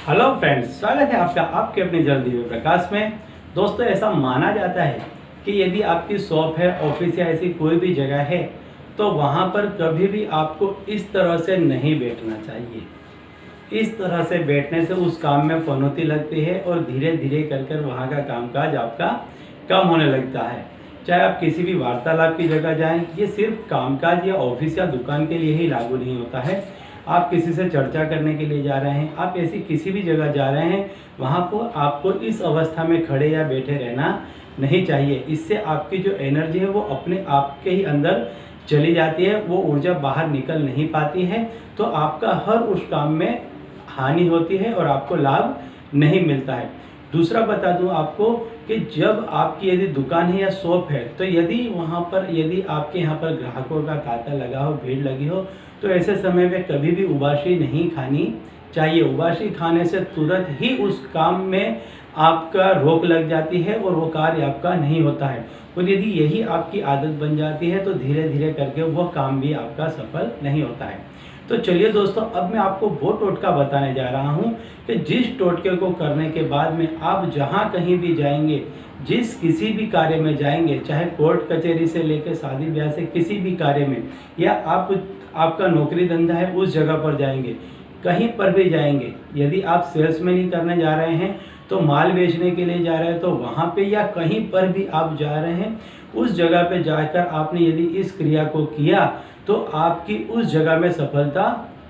Hello friends, स्वागत है आपका आपके अपने जल दिव्य प्रकाश में। दोस्तों, ऐसा माना जाता है कि यदि आपकी शॉप है, ऑफिस या ऐसी कोई भी जगह है तो वहाँ पर कभी भी आपको इस तरह से नहीं बैठना चाहिए। इस तरह से बैठने से उस काम में पनौती लगती है और धीरे धीरे कर वहाँ का कामकाज आपका कम होने लगता है। चाहे आप किसी भी वार्तालाप की जगह जाएं, ये सिर्फ कामकाज या ऑफिस या दुकान के लिए ही लागू नहीं होता है। आप किसी से चर्चा करने के लिए जा रहे हैं, आप ऐसी किसी भी जगह जा रहे हैं, वहाँ पर आपको इस अवस्था में खड़े या बैठे रहना नहीं चाहिए। इससे आपकी जो एनर्जी है वो अपने आप के ही अंदर चली जाती है, वो ऊर्जा बाहर निकल नहीं पाती है, तो आपका हर उस काम में हानि होती है और आपको लाभ नहीं मिलता है। दूसरा बता दूं आपको कि जब आपकी यदि दुकान है या शॉप है, तो यदि आपके यहाँ पर ग्राहकों का तांता लगा हो, भीड़ लगी हो, तो ऐसे समय में कभी भी उबासी नहीं खानी चाहिए। उबासी खाने से तुरंत ही उस काम में आपका रोक लग जाती है और वो कार्य आपका नहीं होता है। और यदि यही आपकी आदत बन जाती है तो धीरे धीरे करके वो काम भी आपका सफल नहीं होता है। तो चलिए दोस्तों, अब मैं आपको वो टोटका बताने जा रहा हूँ कि जिस टोटके को करने के बाद में आप जहाँ कहीं भी जाएंगे, जिस किसी भी कार्य में जाएंगे, चाहे कोर्ट कचहरी से लेकर शादी ब्याह से किसी भी कार्य में, या आपका नौकरी धंधा है उस जगह पर जाएंगे, कहीं पर भी जाएंगे, यदि आप सेल्समैन ही करने जा रहे हैं तो माल बेचने के लिए जा रहे हैं, तो वहाँ पे या कहीं पर भी आप जा रहे हैं, उस जगह पे जाकर आपने यदि इस क्रिया को किया तो आपकी उस जगह में सफलता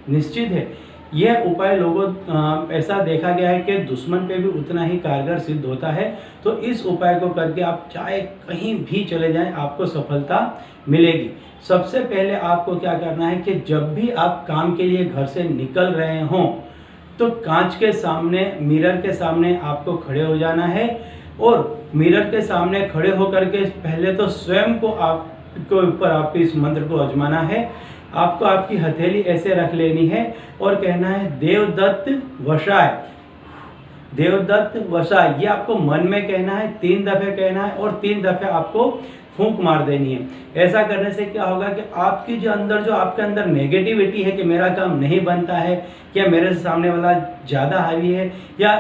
निश्चित है। यह उपाय ऐसा देखा गया है कि दुश्मन पे भी उतना ही कारगर सिद्ध होता है। तो इस उपाय को करके आप चाहे कहीं भी चले जाएं, आपको सफलता मिलेगी। सबसे पहले आपको क्या करना है कि जब भी आप काम के लिए घर से निकल रहे हों तो कांच के सामने, मिरर के सामने आपको खड़े हो जाना है और मिरर के सामने खड़े होकर के पहले तो स्वयं को आपको ऊपर आपको इस मंत्र को आजमाना है। आपको आपकी हथेली ऐसे रख लेनी है और कहना है देवदत्त वशाय, देवदत्त वशाय। ये आपको मन में कहना है, 3 दफे कहना है और 3 दफे आपको फूंक मार देनी है। ऐसा करने से क्या होगा कि आपकी जो आपके अंदर नेगेटिविटी है कि मेरा काम नहीं बनता है, या मेरे से सामने वाला ज़्यादा हावी है, या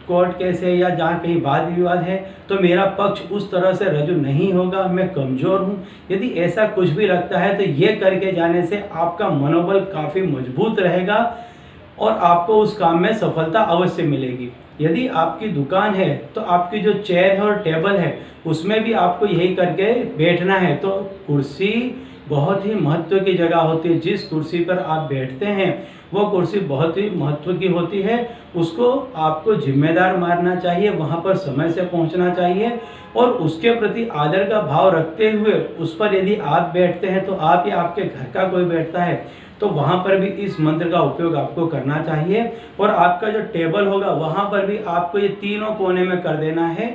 कोर्ट केस है, या जहाँ कहीं वाद विवाद है, तो मेरा पक्ष उस तरह से रजू नहीं होगा, मैं कमज़ोर हूँ, यदि ऐसा कुछ भी लगता है तो ये करके जाने से आपका मनोबल काफ़ी मजबूत रहेगा और आपको उस काम में सफलता अवश्य मिलेगी। यदि आपकी दुकान है तो आपकी जो चेयर है और टेबल है उसमें भी आपको यही करके बैठना है। तो कुर्सी बहुत ही महत्व की जगह होती है। जिस कुर्सी पर आप बैठते हैं वो कुर्सी बहुत ही महत्व की होती है, उसको आपको जिम्मेदार मानना चाहिए, वहाँ पर समय से पहुँचना चाहिए और उसके प्रति आदर का भाव रखते हुए उस पर यदि आप बैठते हैं तो आप या आपके घर का कोई बैठता है तो वहाँ पर भी इस मंत्र का उपयोग आपको करना चाहिए। और आपका जो टेबल होगा वहाँ पर भी आपको ये तीनों कोने में कर देना है,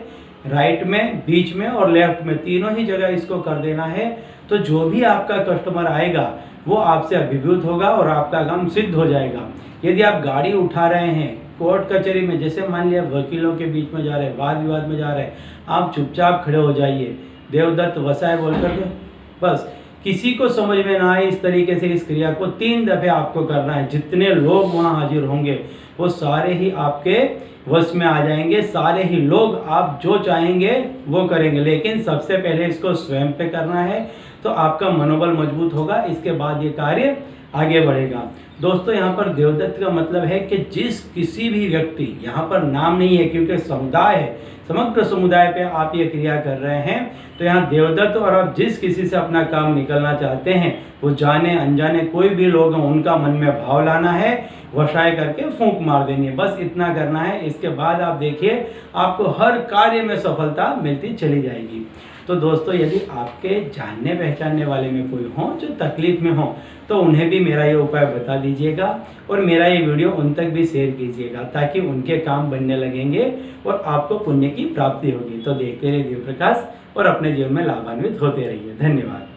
राइट में, बीच में और लेफ्ट में, तीनों ही जगह इसको कर देना है। तो जो भी आपका कस्टमर आएगा वो आपसे अभिभूत होगा और आपका काम सिद्ध हो जाएगा। यदि आप गाड़ी उठा रहे हैं कोर्ट कचहरी में, जैसे मान लिया वकीलों के बीच में जा रहे हैं, वाद विवाद में जा रहे हैं, आप चुपचाप खड़े हो जाइए, देवदत्त वसाय बोल करके, बस किसी को समझ में ना आए इस तरीके से इस क्रिया को 3 दफे आपको करना है। जितने लोग वहाँ हाजिर होंगे वो सारे ही आपके वश में आ जाएंगे, सारे ही लोग आप जो चाहेंगे वो करेंगे, लेकिन सबसे पहले इसको स्वयं पे करना है तो आपका मनोबल मजबूत होगा, इसके बाद ये कार्य आगे बढ़ेगा। दोस्तों, यहाँ पर देवदत्त का मतलब है कि जिस किसी भी व्यक्ति, यहाँ पर नाम नहीं है क्योंकि समुदाय है, समग्र समुदाय पे आप ये क्रिया कर रहे हैं, तो यहाँ देवदत्त और आप जिस किसी से अपना काम निकलना चाहते हैं, वो जाने अनजाने कोई भी लोग हैं, उनका मन में भाव लाना है, वशाय करके फूंक मार देनी है, बस इतना करना है। इसके बाद आप देखिए आपको हर कार्य में सफलता मिलती चली जाएगी। तो दोस्तों, यदि आपके जानने पहचानने वाले में कोई हो जो तकलीफ में हो तो उन्हें भी मेरा ये उपाय बता दीजिएगा और मेरा ये वीडियो उन तक भी शेयर कीजिएगा, ताकि उनके काम बनने लगेंगे और आपको पुण्य की प्राप्ति होगी। तो देखते रहिए दिव्य प्रकाश और अपने जीवन में लाभान्वित होते रहिए। धन्यवाद।